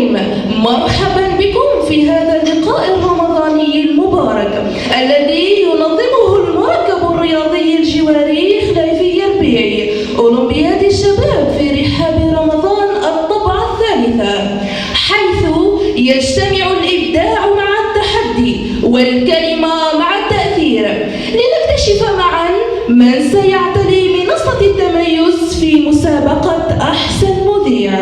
الكريم، مرحبا بكم في هذا اللقاء الرمضاني المبارك الذي ينظمه المركب الرياضي الجواري خليفي الربيعي أولمبياد الشباب في رحاب رمضان الطبعة الثالثة، حيث يجتمع الإبداع مع التحدي والكلمة مع التأثير، لنكتشف معا من سيعتلي منصة التميز في مسابقة أحسن مذيع.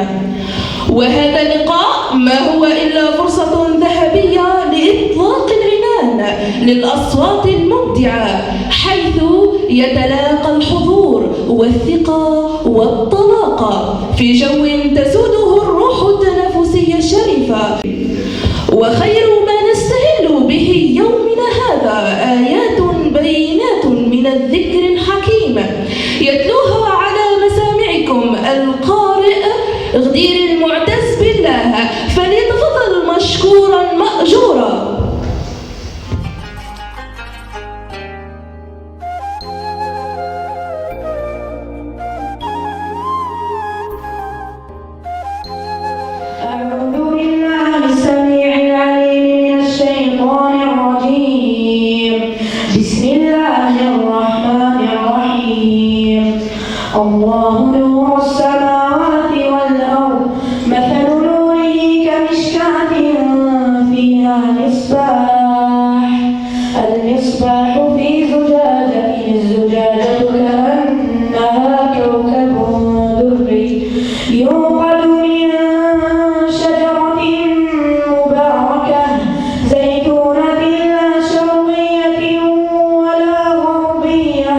وهذا اللقاء ما هو إلا فرصة ذهبية لإطلاق العنان للأصوات المبدعة، حيث يتلاقى الحضور والثقة والطلاقة في جو تسوده الروح التنافسية الشريفة. وخير ما نستهل به يومنا هذا آيات بينات من الذكر الحكيم يتلوها على مسامعكم القارئ غدير المعتز بالله، فليتفضل مشكورا مأجورا. أعوذ بالله السميع العليم من الشيطان الرجيم. بسم الله الرحمن الرحيم. الله نور السماوات والأرض، مثل نوره كمشكاة فيها المصباح في زجاجة، الزجاجة كأنها كوكب دري يوقد من شجرة مباركة زيتونة لا شرقية ولا غربية،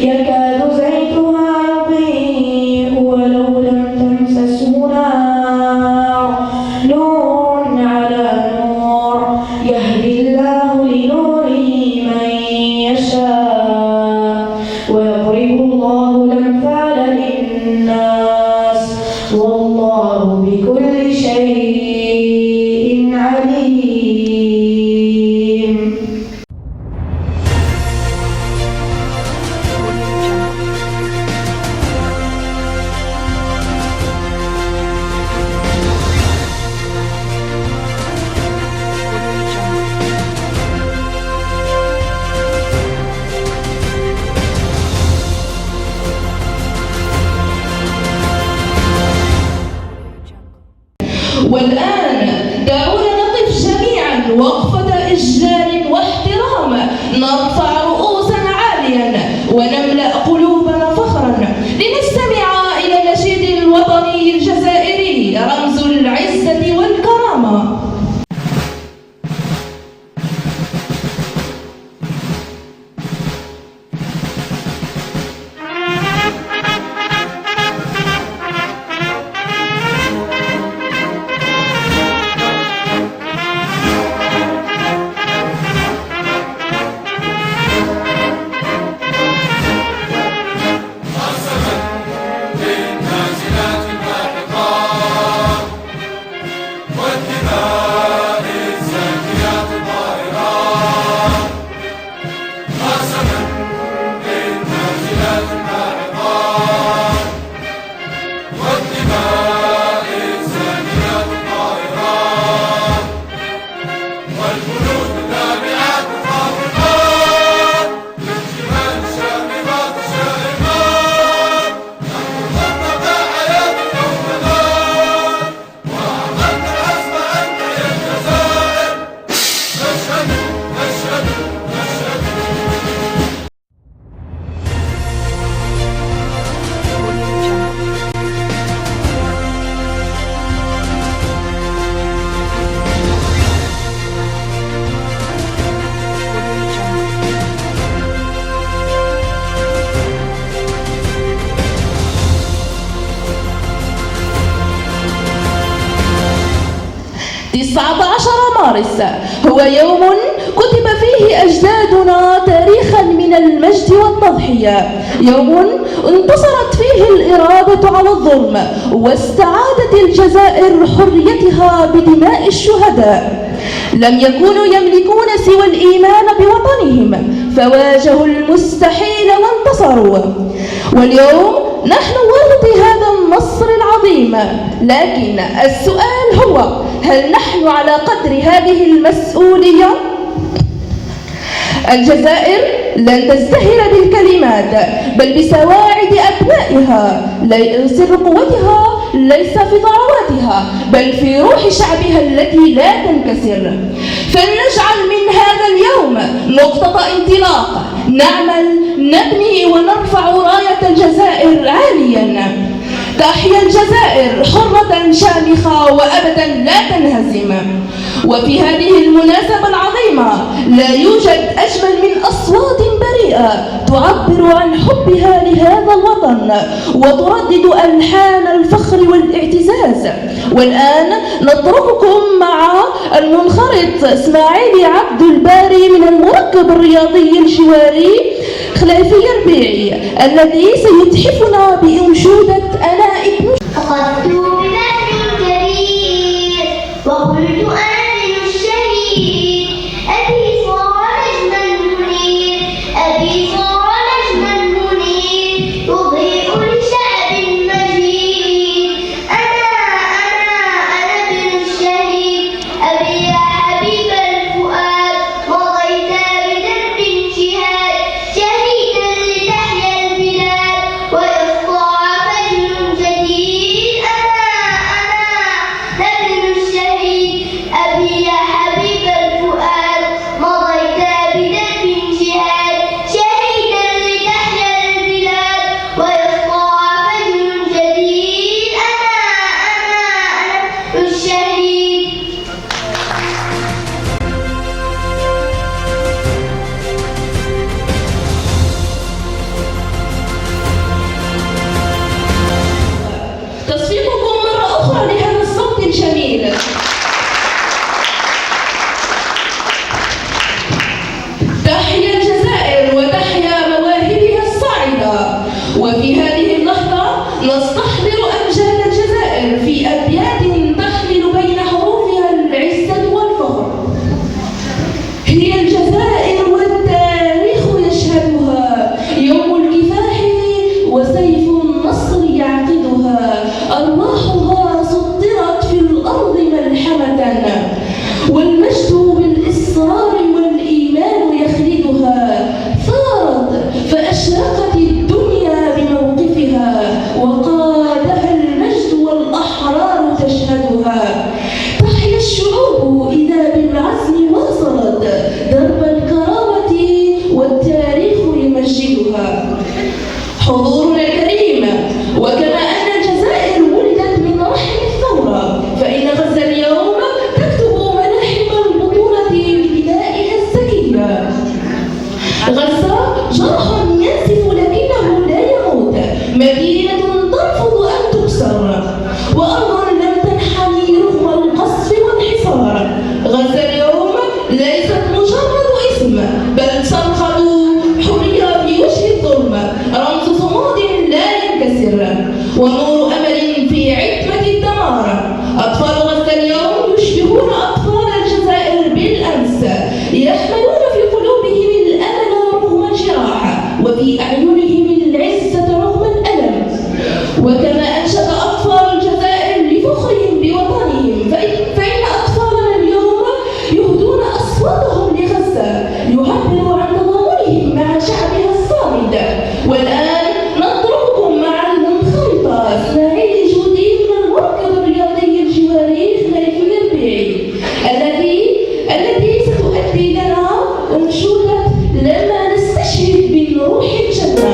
يكاد زيتها يضيء ولو لم تمسسه نار، نور على نور، يهدي الله لنوره من يشاء ويضرب الله الأمثال للناس، والله بكل شيء عليم. والآن دعونا نقف جميعا وقفة إجلال واحترام، نرفع رؤوسا عاليا ونملأ قلوبنا فخرا لنستمع إلى النشيد الوطني الجزائري رمز العزة والكرامة. مارس هو يوم كتب فيه أجدادنا تاريخا من المجد والتضحية، يوم انتصرت فيه الإرادة على الظلم واستعادت الجزائر حريتها بدماء الشهداء. لم يكونوا يملكون سوى الإيمان بوطنهم فواجهوا المستحيل وانتصروا، واليوم نحن ورث هذا النصر العظيم عظيمة، لكن السؤال هو: هل نحن على قدر هذه المسؤولية؟ الجزائر لن تزدهر بالكلمات بل بسواعد أبنائها. سر قوتها ليس في ثرواتها بل في روح شعبها التي لا تنكسر. فلنجعل من هذا اليوم نقطة انطلاق، نعمل، نبني ونرفع راية الجزائر عاليا. تحيا الجزائر حرة شامخة وأبدا لا تنهزم. وفي هذه المناسبة العظيمة لا يوجد أجمل من أصوات بريئة تعبر عن حبها لهذا الوطن وتردد ألحان الفخر والاعتزاز. والآن نترككم مع المنخرط إسماعيل عبد الباري من المركب الرياضي الجواري خليفي ربيعي الذي سيتحفنا بأنشودة أنا ابن. أخذت ببحر كبير وقلت أنزل الشهيد أبي صار نجما منير أبي صار نجما منير يضيء لشعب مجيد. أنا ابن الشهيد أبي يا حبيب الفؤاد مضيت بدرب الجهاد شهيدا لتحيا البلاد ويسطع فجر جديد. أنا ابن الشهيد أبي يا حبيب الفؤاد مضيت بدرب الجهاد شهيدا لتحيا البلاد ويسطع فجر جديد. أنا ابن الشهيد. تصفيقكم مرة أخرى لهذا الصوت الجميل. تحيا الجزائر وتحيا مواهبها الصاعدة. وفي هذه اللحظة نستحضر أمجاد الجزائر في أبيات تحمل بين حروفها العزة والفخر. هي الجزائر والتاريخ يشهدها يوم الكفاح وسيف النصر يعقدها. أرواحها سطرت في الأرض ملحمة والمجد بالإصرار والإيمان يخلدها. ثارت فأشرقت الدنيا بموقفها وقادها المجد والأحرار تشهدها. تحيا الشعوب إذا بالعزم واصلت درب الكرامة والتاريخ يمجدها. حضورنا الكريم، وكما أن الجزائر ولدت من رحم الثورة فإن غزة اليوم تكتب ملاحم البطولة ببنائها الزكية. غزة جرح ينزف لكنه لا يموت، مدينة ترفض أن تكسر، وأرض لم تنحني رغم القصف والحصار. غزة اليوم ليست مجرد اسم بل صرخة حرية في وجه الظلم، رمز صمود لا ينكسر ونور أمل في عتمة الدمار. أطفال غزة اليوم يشبهون أطفال الجزائر بالأمس، يحملون في قلوبهم الأمل رغم الجراح وفي أعينهم العزة رغم الألم. وكما أنشد أطفال الجزائر لفخرهم بوطنهم فإن أطفالنا اليوم يهدون أصواتهم لغزة يعبروا عن تضامنهم مع شعبها الصامد. والآن نترككم مع المنخرطة إسماعيل جودي من المركب الرياضي الجواري خليفي ربيعي التي ستؤدي لنا أنشودة لما نستشهد بالروح الجنة.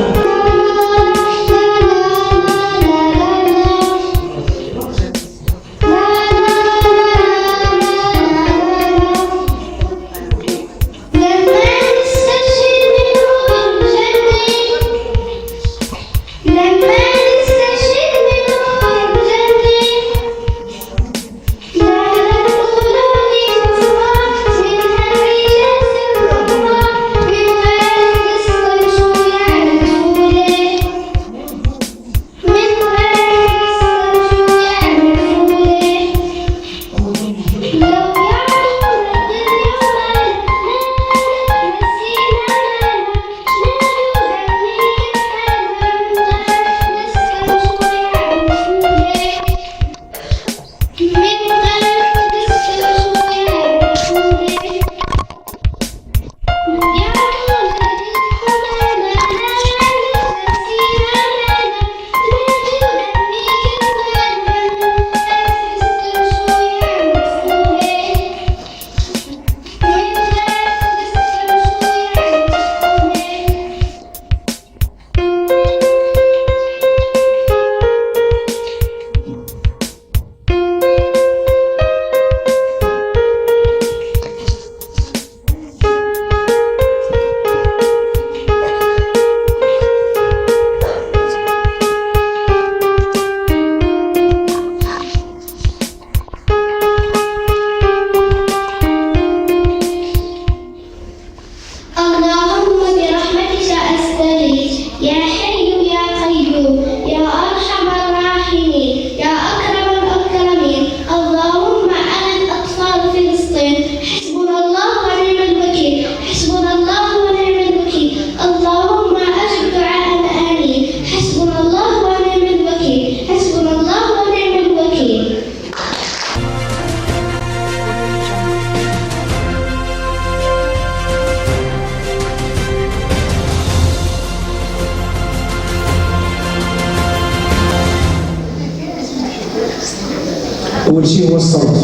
أول شيء هو الصوت.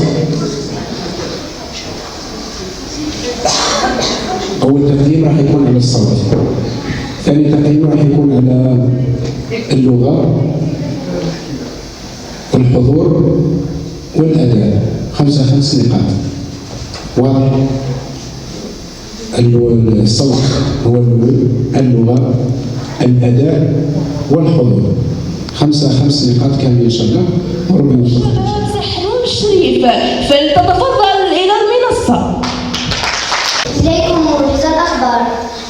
أول تقييم راح يكون على الصوت. ثاني تقييم راح يكون على اللغة والحضور والأداء. 5 نقاط. واضح؟ الصوت هو الأول، اللغة، الأداء والحضور. 5 نقاط كاملة إن شاء الله، وربنا يوفقك. سحنون الشريف فلتتفضل إلى المنصة. إليكم موجز الأخبار.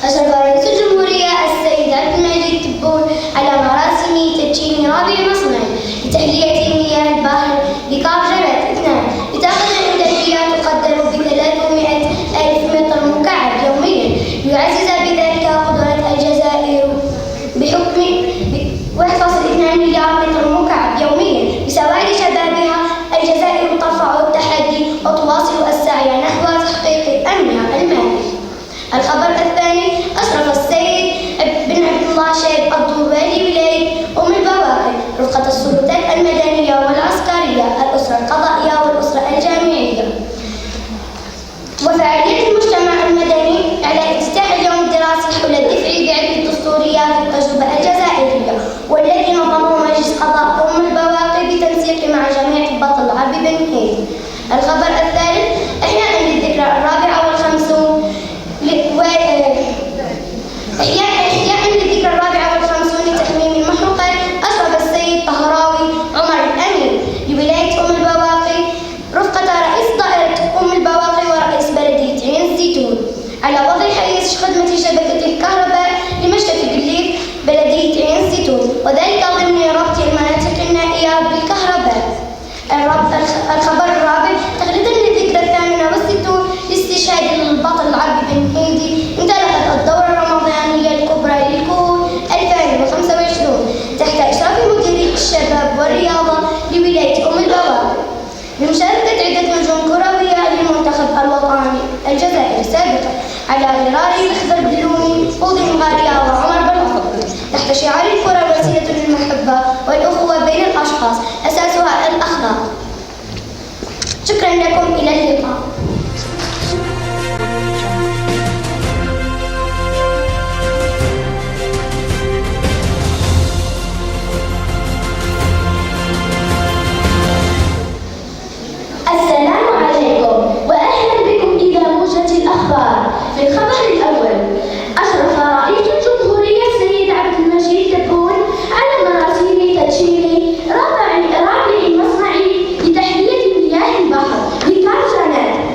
أشرف رئيس الجمهورية السيد عبد المجيد تبون على مراسم تدشين رابع مصنع لتحلية مياه البحر بكافجرة 2 بطاقة إنتاجية تقدر ب300,000 متر مكعب يوميا، ليعزز بذلك قدرة الجزائر بحكم 1.2 مليار متر مكعب يوميا. بسواعد شبابها الجزائر ترفع التحدي وتواصل السعي نحو تحقيق أمنها المالي. الخبر الثاني، أشرف السيد بن عبد الله شيب الضوبالي ولاية أم البواقي رفقة السلطات المدنية والعسكرية، الأسرة القضائية والأسرة الجامعية وفعالية المجتمع المدني على افتتاح اليوم الدراسي حول الدفع بعلم الدستورية في التجربة الجزائرية، والذي نظمه مجلس قضاء أم البواقي بالتنسيق مع جامعة البطل العربي بن هيدي. الخبر الثالث، إحياء للذكرى 54 لتأميم المحروقات، أشرف السيد طهراوي عمر الأمين لولاية أم البواقي رفقة رئيس دائرة أم البواقي ورئيس بلدية عين الزيتون على وضع حيز خدمة شبكة الكهرباء لمشتى بليف بلدية عين الزيتون، وذلك ضمن ربط المناطق النائية بالكهرباء. الخبر الرابع، تغريدا للذكرى 68 لاستشهاد البطل العربي بن هيدي، انطلقت الدورة الرمضانية الكبرى للكون 2025 تحت إشراف مديرية الشباب والرياضة لولاية أم البواقي بمشاركة عدة نجوم كروية للمنتخب الوطني الجزائري سابقا على غرار الأخضر بلومي، فوضي مغارية وعمر بالعقل، تحت شعار الكرة وسيلة للمحبة والأخوة بين الأشخاص أساسها الأخلاق. شكرا لكم، إلى اللقاء. السلام عليكم وأهلا بكم إلى موجة الأخبار. في الخبر الأول، أشرف رئيس الجمهورية السيد عبد المجيد تبون على مراسم تدشين رابع مصنع لتحلية مياه البحر بكارجانات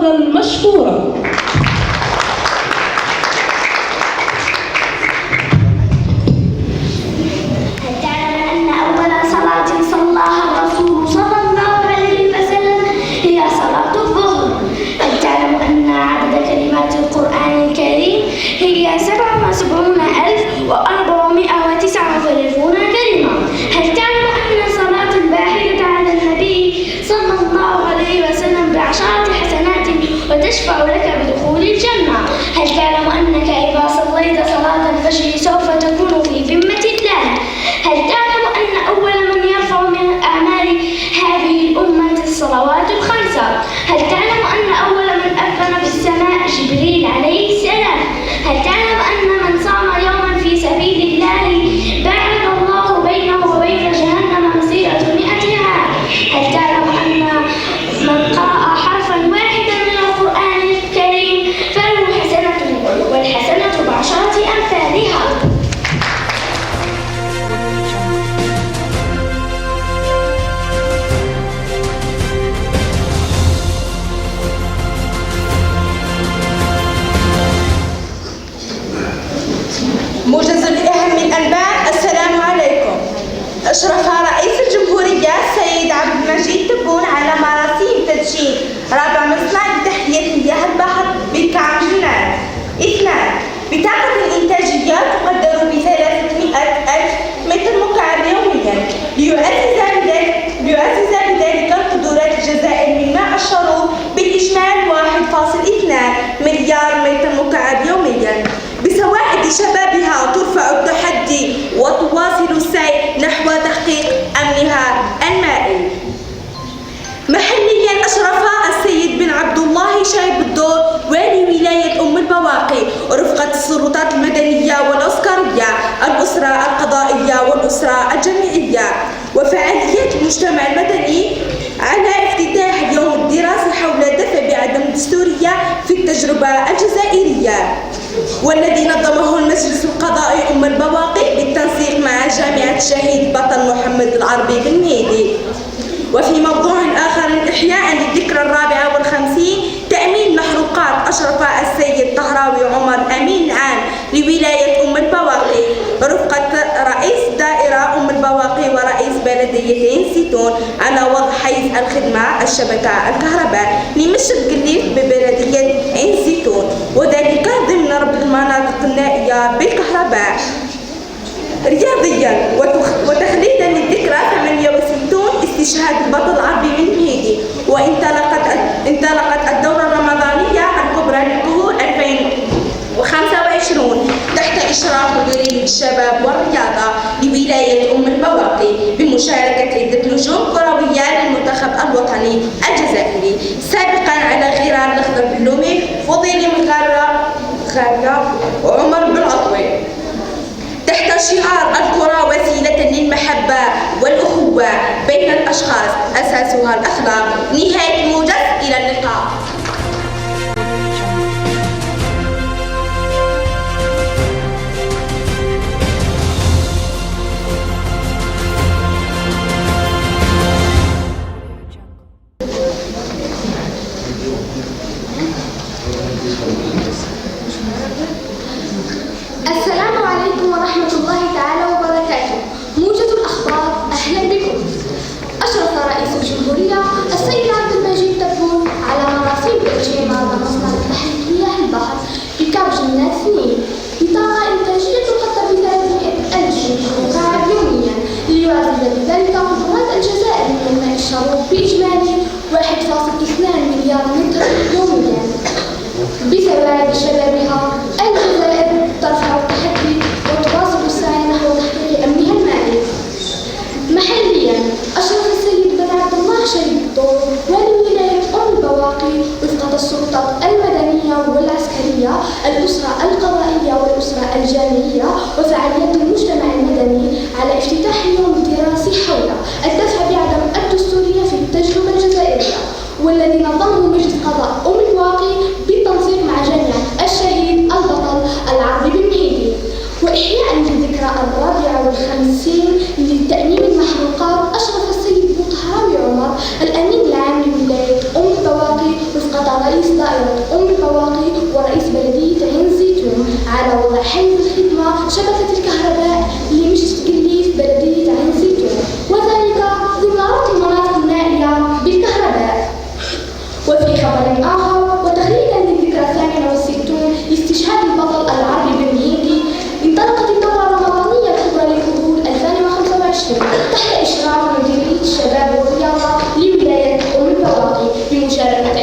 فليتفضل مشكورا. هل تعلم أن أول صلاة صلاها الرسول صلى الله عليه وسلم هي صلاة الظهر؟ هل تعلم أن عدد كلمات القرآن الكريم هي 77,439 كلمة؟ هل تعلم أن صلاة الواحدة على النبي صلى الله عليه وسلم ب10 حسنات وتشفع لك بدخول الجنة؟ هل تعلم أنك إذا صليت صلاة الفجر سوف تكون في ذمة الله؟ هل تعلم أن أول من يرفع من الأعمال هذه الأمة الصلوات الخمسة؟ هل تعلم أن أول من أذن في السماء جبريل عليه السلام؟ هل تعلم أن من صام يوما في سبيل الله باعد الله بينه وبين جهنم مسيرة 100 عام؟ هل تعلم أن من قرأ حرفا واحدا من القرآن الكريم فله حسنة والحسنة ب10 أمثالها؟ موجز لأهم الأنباء. السلام عليكم. أشرف رئيس الجمهورية السيد عبد المجيد تبون على مراسيم تدشين رابع مصنع لتحلية مياه البحر بالكعب جنان. 2. بطاقة الإنتاجية تقدر ب300,000 متر مكعب يوميا ليعزز بذلك قدرات الجزائر من ماء الشرب بالإجمال 1.2 مليار متر مكعب يوميا. بسواعد شبابها ترفع التحدي وتواصل السعي نحو تحقيق أمنها المائي. محليا أشرف السيد بن عبد الله شايب الدور والي ولاية أم البواقي رفقة السلطات المدنية والعسكرية الأسرة القضائية والأسرة الجامعية وفعاليات المجتمع المدني على افتتاح اليوم الدراسي حول دفع بعدم الدستورية في التجربة الجزائرية والذي نظمه المجلس القضائي أم البواقي بالتنسيق مع جامعة الشهيد بطل محمد العربي بن مهدي. وفي موضوع آخر إحياء للذكرى 54 تأمين محروقات أشرف السيد طهراوي عمر أمين العام لولاية أم البواقي رفقة رئيس دائرة أم البواقي ورئيس بلدية زيتون على وضع حيز الخدمة الشبكة الكهرباء لمشرق الليل ببلدية زيتون وذلك ضمن ربط المناطق النائية بالكهرباء. رياضيا وتخليدا للذكرى 68 استشهاد البطل العربي بن مهدي وانطلقت الدورة الرمضانية الكبرى للكهول 2025 تحت إشراف مديرية الشباب والرياضة لولاية أم البواقي بمشاركة عدة نجوم كروية للمنتخب الوطني الجزائري سابقا على غرار الأخضر بلومي فضيل مغارة وعمر بن عطوي تحت شعار الكرة وسيلة للمحبة والأخوة بين الأشخاص أساسها الأخلاق. نهاية الموجز، إلى اللقاء. السلام عليكم ورحمة الله تعالى وبركاته. موجز الأخبار، أهلا بكم. أشرف رئيس الجمهورية السيد عبد المجيد تبون على مراسيم تدشين هذا مصنع لتحلية مياه البحر بكعب جنات 2 بطاقة إنتاجية تقدر ب300,000 مكعب يوميا ليعزز بذلك قدرات الجزائر من ماء الشرب بإجمالي 1.2 مليار متر يوميا. بسواعد شبابها الجزائر ترفع التحدي وتواصل السعي نحو تحقيق أمنها المائي. محليا أشرف السيد بن عبد الله شايب الدور والي ولاية أم البواقي رفقة السلطات المدنية والعسكرية الأسرة القضائية والأسرة الجامعية وفعاليات المجتمع المدني على افتتاح اليوم الدراسي حول الدفع بعدم الدستورية في التجربة الجزائرية والذي نظمه مجلس قضاء أم البواقي بالتنسيق مع جامعة الشهيد البطل العربي بن مهدي وإحياء للذكرى 54 لتأمين المحروقات أشرف السيد طهراوي عمر الأمين العام لولاية أم البواقي رفقة رئيس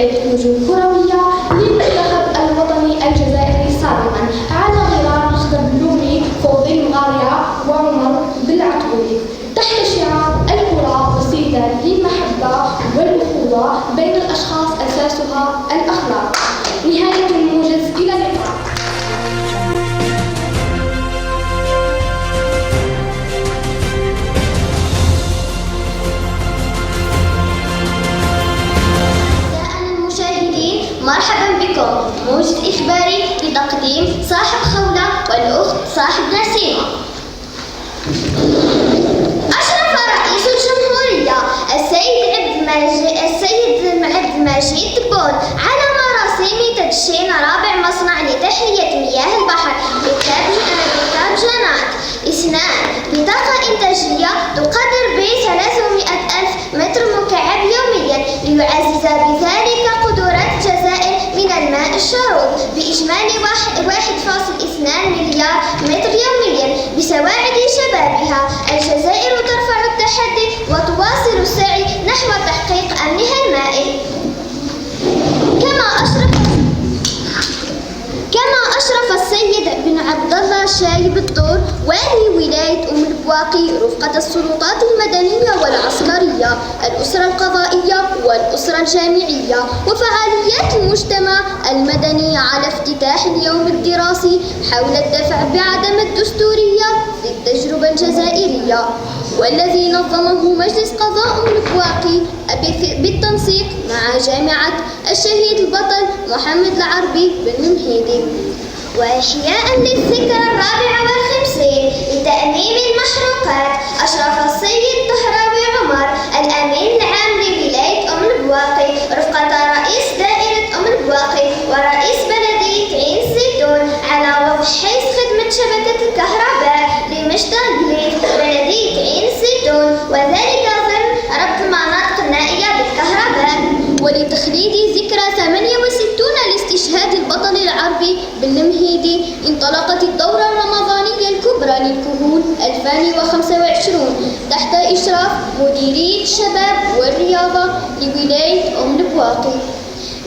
عدة نجوم كروية للمنتخب الوطني الجزائري سابقا على غرار مخضر بلومي، فوضي مغارية وعمر بالعتولي، تحت شعار الكرة وسيلة للمحبة والأخوة بين الأشخاص أساسها الأخلاق. نهاية الموجز، إلى اللقاء. مرحبا بكم. موجز إخباري بتقديم صاحب خولة والأخت صاحب نسيمة. أشرف رئيس الجمهورية السيد عبد المجيد تبون على مراسم تدشين رابع مصنع لتحلية مياه البحر بكتاب جنات 2 بطاقة إنتاجية تقدر ب 300,000 متر مكعب يوميا، ليعزز بذلك قدرات الجزائر من الماء الشروب بإجمالي 1.2 مليار متر يوميا. بسواعد شبابها الجزائر ترفع التحدي وتواصل السعي نحو تحقيق أمنها المائي. كما أشرف السيد بن عبد الله شايب الدور والي ولاية أم البواقي رفقة السلطات المدنية والعسكرية، الأسرة القضائية والأسرة الجامعية وفعاليات المجتمع المدني على افتتاح اليوم الدراسي حول الدفع بعدم الدستورية في التجربة الجزائرية، والذي نظمه مجلس قضاء أم البواقي بالتنسيق مع جامعة الشهيد البطل محمد العربي بن مهيدي. وإحياء للذكرى 54 لتأميم المحروقات، أشرف السيد طهراوي عمر الأمين العام لولاية أم البواقي رفقة رئيس دائرة أم البواقي ورئيس بلدية عين الزيتون على وضع حيز خدمة شبكة الكهرباء لمشتغلي بلدية عين الزيتون، وذلك ضمن ربط المناطق النائية بالكهرباء. ولتخليد ذكرى 68 لاستشهاد البطل العربي بالمهيدي انطلقت الدورة الرمضانية الكبرى للكهول 2025 تحت إشراف مديرية الشباب والرياضة لولاية أم البواقي،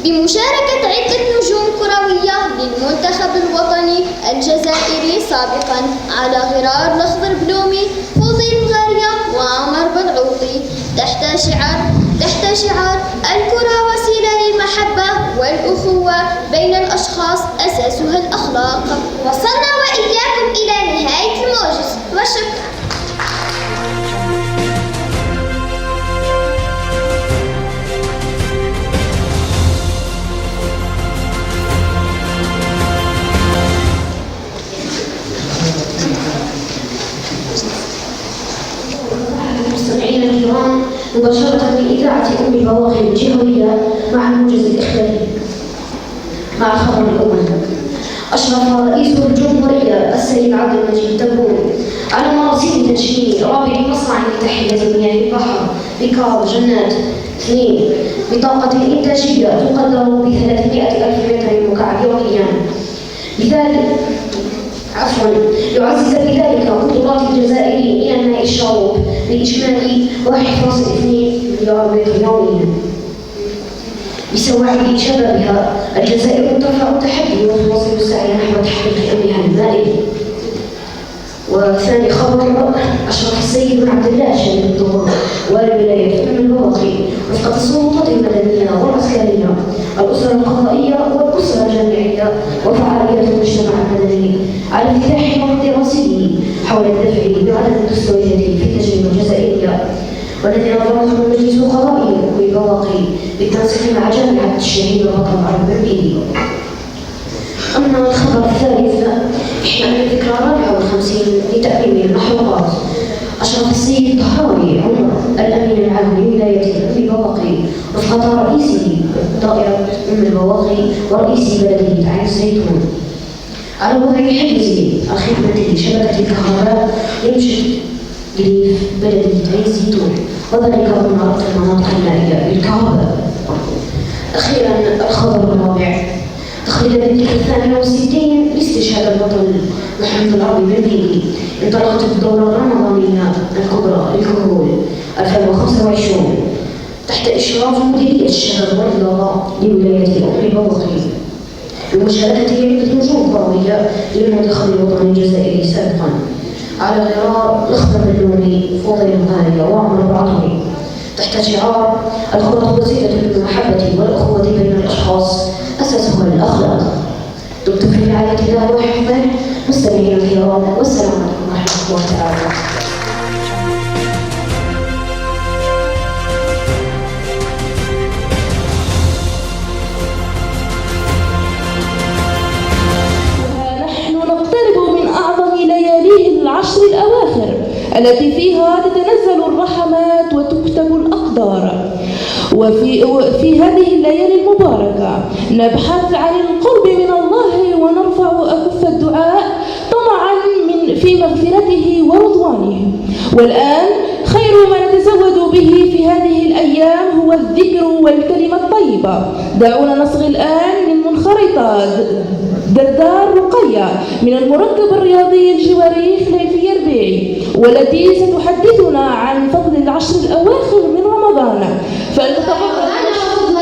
بمشاركة عدة نجوم كروية للمنتخب الوطني الجزائري سابقا على غرار الأخضر بلومي، فوزي المغارية وعمر بالعوطي، تحت شعار الكرة وسيلة للمحبة والأخوة بين الأشخاص أساسها الأخلاق. وصلنا وإياكم إلى نهاية الموجز، وشكرا. المستمعين الكرام، مباشرة من إذاعة أم البواقي الجهوية مع الموجز الإخباري مع الخبر الأول. أشرف رئيس الجمهورية السيد عبد المجيد تبون على مراسم تدشين رابع مصنع لتحلية مياه البحر بكار جنات 2 بطاقة إنتاجية تقدر ب 300,000 متر مكعب يوميا، يعزز بذلك قدرات الجزائريين إلى الماء الشروب بإجمالي 1.2 مليار متر يوميا. بسواعد شبابها الجزائر ترفع التحدي وتواصل السعي نحو تحقيق أمنها المائي. وثاني خبر، أشرف السيد بن عبد الله شايب الدور والي ولاية أم البواقي رفقة السلطات المدنية والعسكرية، الأسرة القضائية والأسرة الجامعية وفعاليات المجتمع المدني على افتتاح اليوم الدراسي حول الدفع بعدم الدستورية في التجربة الجزائرية، والذي نظمه مجلس قضائي أم البواقي بالتنسيق مع جامعة الشهيد البطل محمد العربي. أما الخبر الثالث، إحياء الذكرى 54 لتأميم المحروقات، أشرف السيد طهراوي عمر الأمين العام لولاية أم البواقي رفقة رئيسه دائرة أم البواقي ورئيس بلدية عين الزيتون على وضع حجز الخدمة لشبكة الكهرباء لمشت جريف بلدية عين الزيتون، وذلك ضمن ربط المناطق النائية بالكهرباء. أخيرا الخبر الرابع، تخليدا بالذكرى 68 لاستشهاد البطل محمد العربي بن مهيدي انطلقت الدورة الرمضانية الكبرى للكهول 2025 تحت إشراف مديرية الشباب والرياضة لولاية أم البواقي بمشاركة عدة نجوم كروية للمنتخب الوطني الجزائري سابقا على غرار الأخضر اللوني فوضى الغالية وعمر العطوي تحت شعار الكرة وسيلة للمحبة والأخوة بين الأشخاص أساسها الأخلاق. دمتم في رعاية الله وحفظه. مستمعينا الكرام، والسلام عليكم ورحمة الله تعالى. العشر الأواخر التي فيها تتنزل الرحمات وتكتب الأقدار. وفي هذه الليالي المباركة نبحث عن القرب من الله ونرفع أكف الدعاء طمعا في مغفرته ورضوانه. والآن خير ما نتزود به في هذه الأيام هو الذكر والكلمة الطيبة. دعونا نصغي الآن من منخرطة دردار رقية من المركب الرياضي الجواري خليفي الربيعي، والتي ستحدثنا عن فضل العشر الأواخر من رمضان. فضل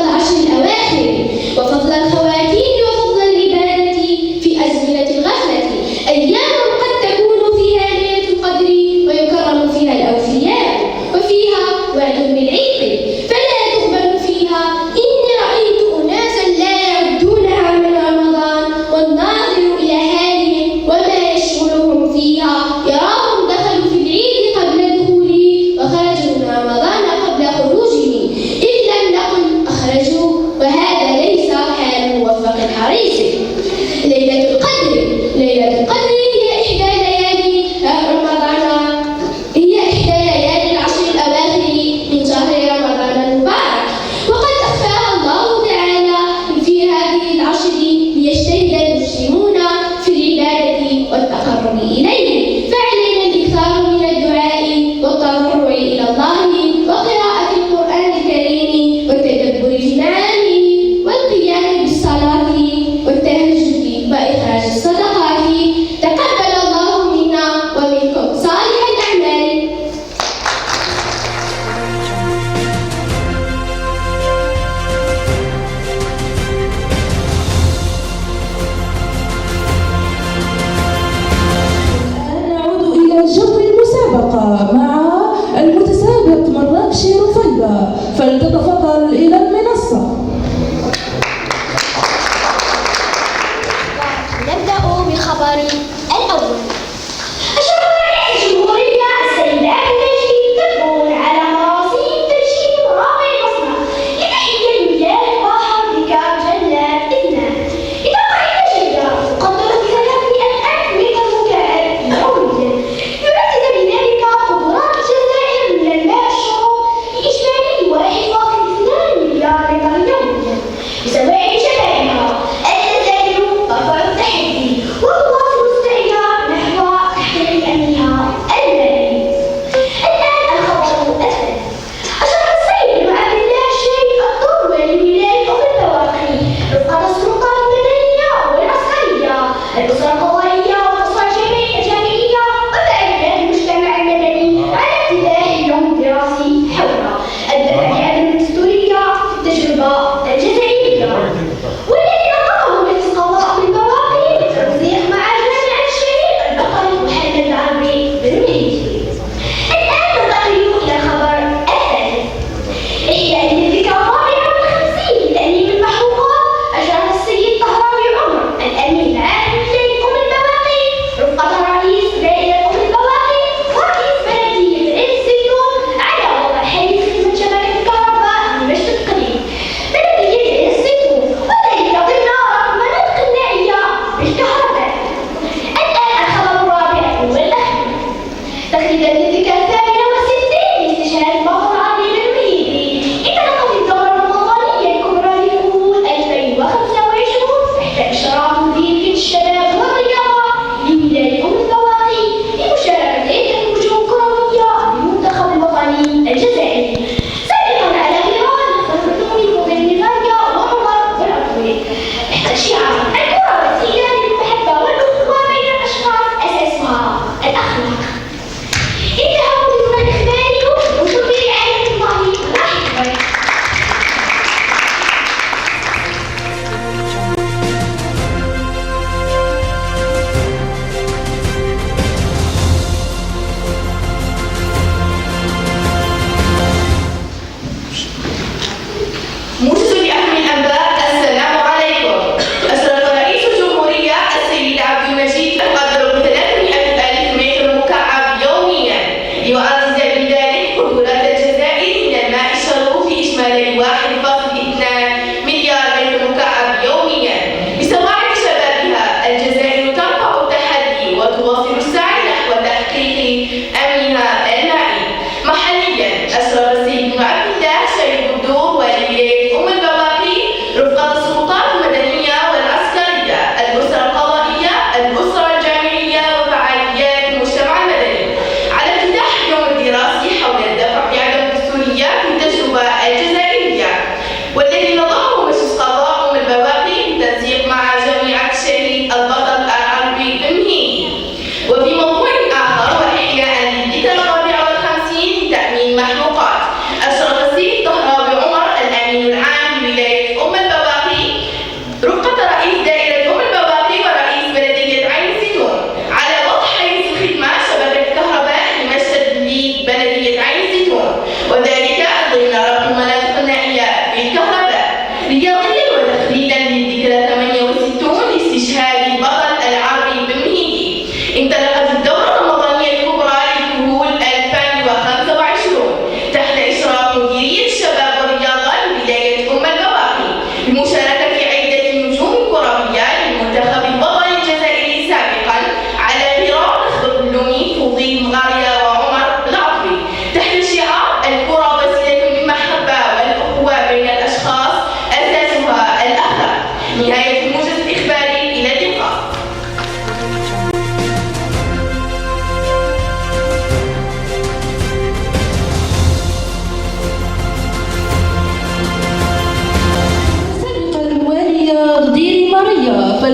العشر الأواخر وفضل الخواتيم وفضل العبادة في أزمنة الغفلة. أيام قد تكون فيها ليلة القدر ويكرم فيها الأوفياء، وفيها وعد بالعتق فلا تقبل فيها. إني رأيت أناسا لا يعدونها من رمضان، والناظر إلى حالهم وما يشغلهم فيها يراهم دخلوا في العيد قبل دخوله وخرجوا من رمضان قبل خروجه، إذ لم نقل أخرجوا، وهذا ليس حال موفق حريص. ليلة القدر هي إحدى ليالي رمضان، هي إحدى ليالي العشر الأواخر من شهر رمضان المبارك، وقد أخفاها الله تعالى في هذه العشر ليجتهد المسلمون في العبادة والتقرب إليه. فعلينا الإكثار من الدعاء والتضرع إلى الله وقراءة القرآن الكريم والتدبر في معانيه والقيام بالصلاة والتهجد وإخراج الصدقات. تقبل الله منا ومنكم صالح الأعمال. نعود إلى جو المسابقة مع المتسابق مراكش رفيبة، فلتتفضل إلى المنصة. نبدأ بالخبر الأول. أشار رئيس الجمهورية السيد عبد المجيد تبون على مراسم تدشين مراقي المصنع لتحية المياه البحر بكاب جلال 2. إذا قريت جيدا تقدر ب300,000 متر مكعب يوميا، يعزز بذلك قدرات الجزائر من الماء الشرب بإجمالي 1.2 مليار لتر يوميا بسواعد شبابها. الجزائر ترفع التحدي وتواصل السعي نحو تحقيق أمنها المالي. الآن الخبر الثاني. أشار السيد عبد الله الشيخ الدور لولاية أم البواقي رفقة السلطات المدنية والعسكرية، الأسرة القضائية والأسرة الجامعية وتأكيد المجتمع المدني على ابتداء اليوم الدراسي حول الدفعات الدستورية في التجربة الجزائرية، والذين طلبوا مجلس قضاء أم البواقي بالتنسيق مع جامعة الشريف البقري محمد العربي بالمهندسين. الآن ننتقل إلى الخبر الثالث. إحياء الذكرى 54 لتأمين المحروقات. أجرى السيد طهراوي عمر الأمين العام لولاية أم البواقي رفقة رئيس دائرة أم البواقي ورئيس بلدية عين الزيتون على وضع حديث خدمة شبكة الكهرباء لمجد القديم بلدية عين الزيتون، وذلك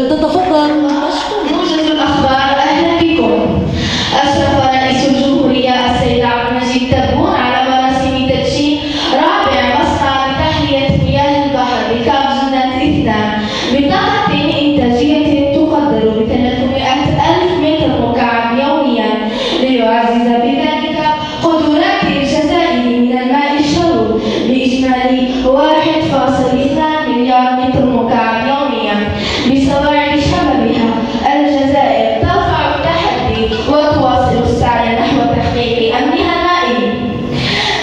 فلتتفضل مشكور. موجز الأخبار. أهلا بكم. أشرف رئيس الجمهورية السيد عبد المجيد تبون على مراسم تدشين رابع مصنع لتحلية مياه البحر بكاب جنة 2 بطاقة إنتاجية تقدر ب 300,000 متر مكعب يوميا، ليعزز بذلك قدرات الجزائر من الماء الشرب بإجمالي 1.2 مليار متر مكعب يوميا. بصواعد شبابها الجزائر ترفع التحدي وتواصل السعي نحو تحقيق أمنها المائي.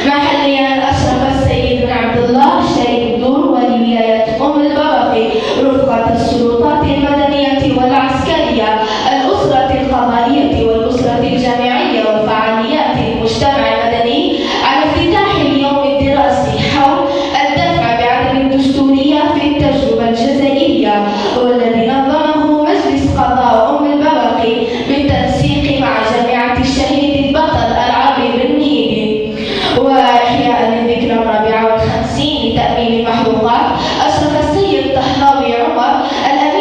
محليا أشرف السيد بن عبد الله الشريف الدور ولي ولاية أم البواقي رفقة السلطات المدنية والعسكرية، الأسرة القضائية والأسرة الجامعية وفعاليات المجتمع المدني على افتتاح اليوم الدراسي حول الدفع بعدم الدستورية في التجربة الجزائرية، والذي نظمه مجلس قضاء أم البواقي بالتنسيق مع جامعة الشهيد البطل العربي بن مهيدي. وإحياء للذكرى 54 لتأمين المحروقات، أشرف السيد طهراوي عمر الأمين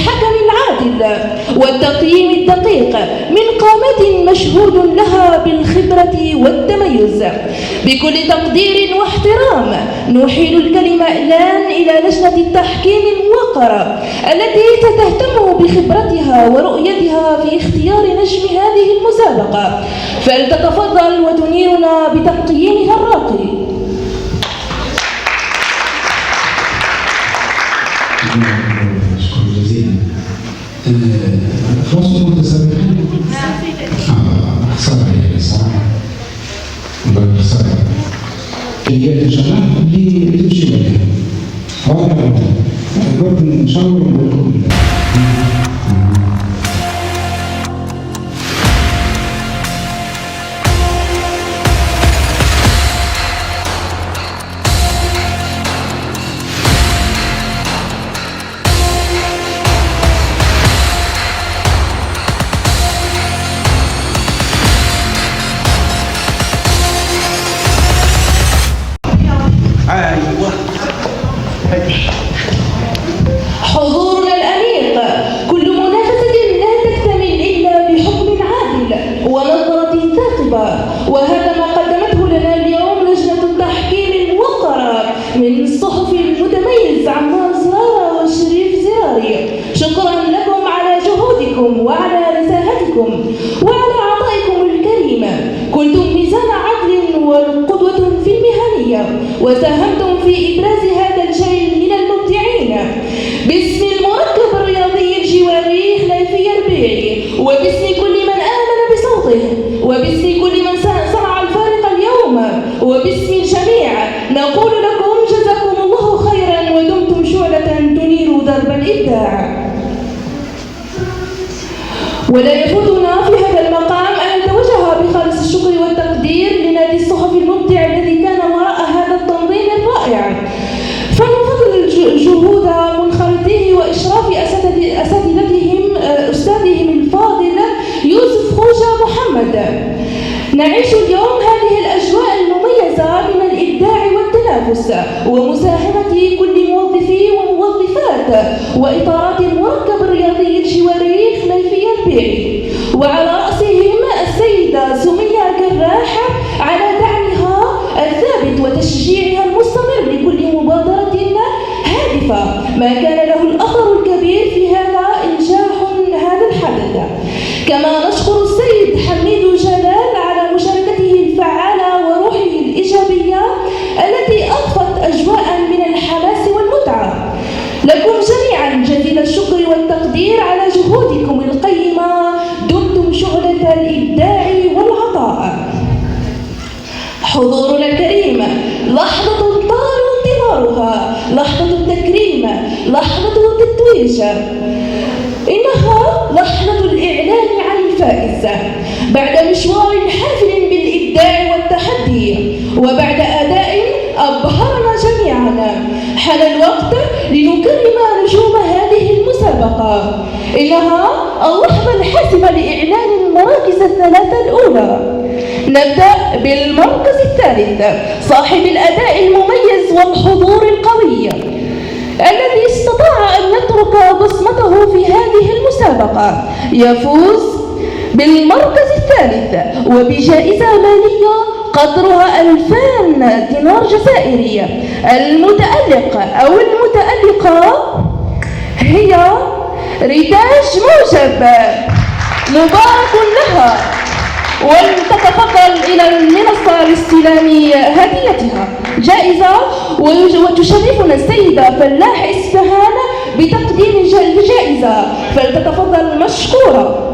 والحكم العادل والتقييم الدقيق من قامة مشهود لها بالخبرة والتميز. بكل تقدير واحترام نحيل الكلمة الآن إلى لجنة التحكيم الموقرة التي ستهتم بخبرتها ورؤيتها في اختيار نجم هذه المسابقة، فلتتفضل وتنيرنا بتقييمها الراقي. شكرا جزيلا. فزتوا المتسابقين؟ خسارة يعني صراحة. والله خسارة. اللي إن شاء الله اللي تمشي عليها. هذا نقول إن شاء الله نقول. حضورنا الأنيق، كل منافسة لا تكتمل إلا بحكم عادل ونظرة ثاقبة، وهذا ما قدمته لنا اليوم لجنة التحكيم الموقرة من الصحفي المتميز عمار زرارة وشريف زراري. شكرا لكم على جهودكم وعلى نزاهتكم وعلى عطائكم الكريم. كنتم ميزان عدل والقدوة في المهنية، وساهمتم في إبراز هذا الجيل من المبدعين. باسم المركب الرياضي الجواري خليفي الربيعي، وباسم كل من آمن بصوته، وباسم كل من صنع الفارق اليوم، وباسم الجميع نقول لكم جزاكم الله خيرا، ودمتم شعلة تنير درب الإبداع. ولا يفوتنا في هذا المقام أن نتوجه بخالص الشكر والتقدير لنادي الصحفي المبدع الذي كان وراء هذا التنظيم الرائع، فمن فضل جهود منخرطيه وإشراف أستاذهم الفاضل يوسف خوجة محمد. نعيش اليوم هذه الأجواء المميزة من الإبداع والتنافس ومساهمة كل موظفي وموظفات وإطارات المركب الرياضي الجواري خليفي الربيعي، وعلى رأسهم السيدة سمية الجراح على دعمها الثابت وتشجيعها المستمر لكل مبادرة هادفة، ما كان له الأثر الكبير في هذا إنجاح هذا الحدث. كما نشكر السيد حميد جلال على مشاركته الفعالة وروحه الإيجابية التي أضفت أجواء من الحماس والمتعة. لكم جميعا جزيل الشكر والتقدير على جهودكم القيمة، دمتم شعلة الإبداع والعطاء. حضورنا الكريم، لحظة طال انتظارها، لحظة التكريم، لحظة التتويج. إنها لحظة الإعلان عن الفائز بعد مشوار حافل بالإبداع والتحدي، وبعد أداء أبهرنا جميعا. حان الوقت لنكرم نجوم هذه المسابقة. إنها اللحظة الحاسمة لإعلان المراكز الثلاثة الأولى. نبدأ بالمركز الثالث، صاحب الأداء المميز والحضور القوي الذي استطاع أن يترك بصمته في هذه المسابقة، يفوز بالمركز الثالث وبجائزة مالية قدرها 2000 دينار جزائري. المتألق أو المتألقة هي ريتاج موجب، مبارك لها، ولتتفضل إلى المنصة لاستلام هديتها جائزة. وتشرفنا السيدة فلاح إسفهان بتقديم الجائزة، فلتتفضل مشكورة.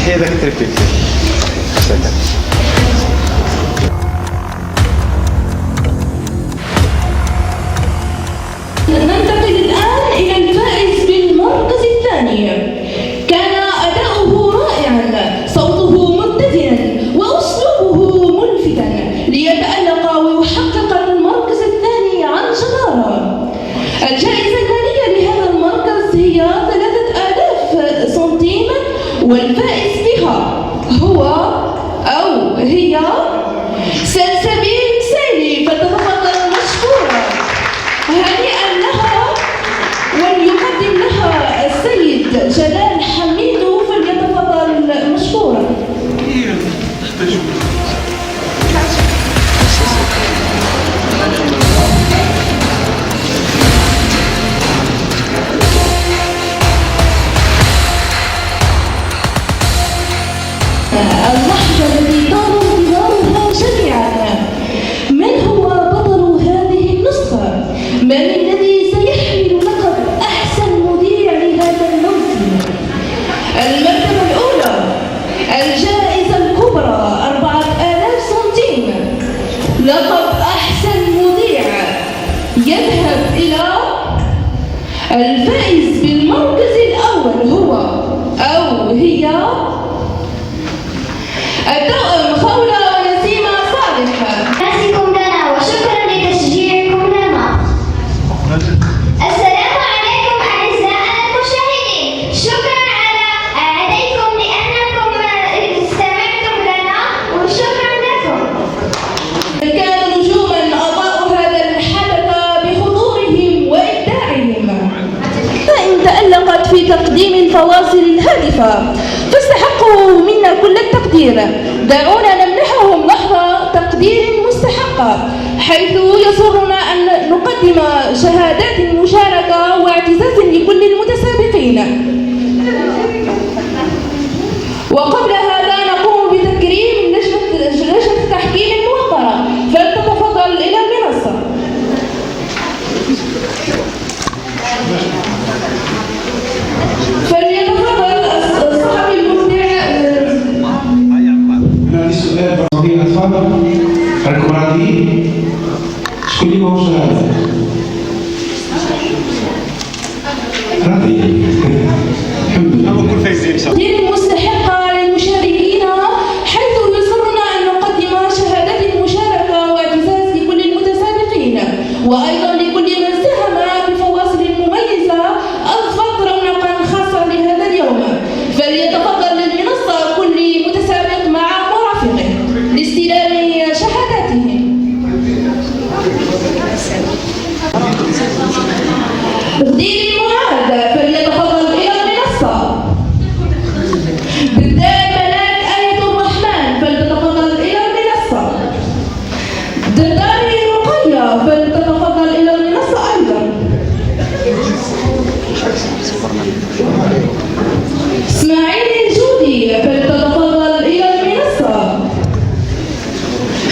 هذا كتركيب. ننتقل الآن إلى الفائز بالمركز الثاني. كان أداؤه رائعا، صوته متزنا وأسلوبه ملفتا ليتألق ويحقق المركز الفائز بالمركز الأول هو أو هي التوأم خولة ونسيمة صالح. ناسكم لنا وشكرا لتشجيعكم لنا. السلام عليكم أعزائنا المشاهدين، شكرا عليكم لأنكم استمعتم لنا وشكرا لكم. كانوا نجوما أضاءوا هذا الحدث بحضورهم وإبداعهم، فإن تألقت في تقديم الفواصل الهادفة فاستحقوا منا كل التقدير. دعونا نمنحهم لحظة تقدير مستحقة، حيث يسرنا أن نقدم شهادات مشاركة واعتزاز لكل المتسابقين. وقبل هذا نقوم بتكريم لجنة التحكيم الموقرة، فلتتفضل إلى المنصة. فليتفضل الصحفي المبدع. عندي سؤال صغير اتفضل. راكم راضيين؟ شكون اللي ماهوش راضي؟ راضي. الحمد لله. كل فايزين ان شاء الله. تقدير مستحقة للمشاركين، حيث يسرنا أن نقدم شهادات المشاركة واعتزاز لكل المتسابقين، وأيضا لكل من ساهم بفواصل مميزة أضفت رونقا خاصة لهذا اليوم. فليتفضل للمنصة كل متسابق مع مرافقه لاستلام شهاداتهم. تقدير المعاهدة، فليتفضل إلى المنصة. دردار بنات آية الرحمن، فلتتفضل إلى المنصة. دردار رقية، فلتتفضل إلى المنصة أيضا. إسماعيل الجودي، فلتتفضل إلى المنصة.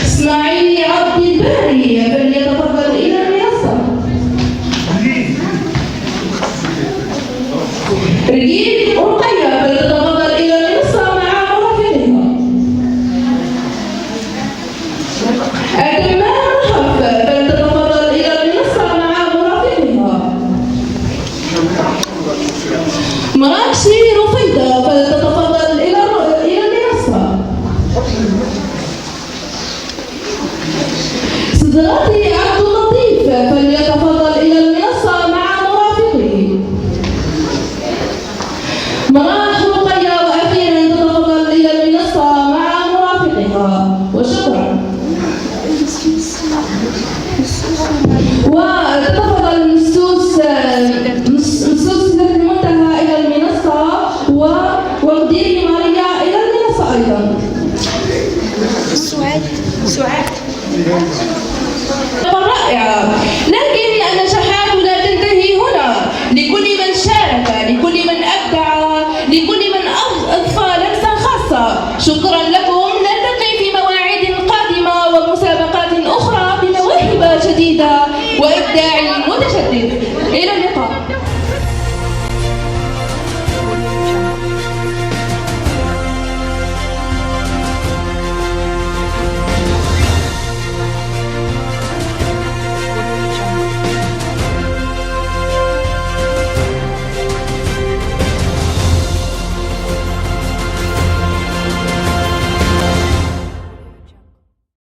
إسماعيل عبد الباري، فليتفضل إلى المنصة. رجيل رقية، فلتتفضل إلى المنصة مع مرافقها. أتمام رهف، فلتتفضل إلى المنصة مع مرافقها. مراكشي رفيدة، فلتتفضل إلى المنصة. صدراتي عبد اللطيف، فليتفضل إلى المنصة مع مرافقه. مراح رقية، وأخيرا تتفضل إلى المنصة مع مرافقها، وشكرا. وتتفضل النصوص ذات المنتهى إلى المنصة، ومدير ماريا إلى المنصة أيضا. سعاد رائعة، لكن النجاحات لا تنتهي هنا. لكل من شارك، لكل من أبدع، لكل من أضفى لمسة خاصة، شكرا لكم. نلتقي في مواعيد قادمة ومسابقات أخرى بمواهب جديدة وإبداع متشدد. إلى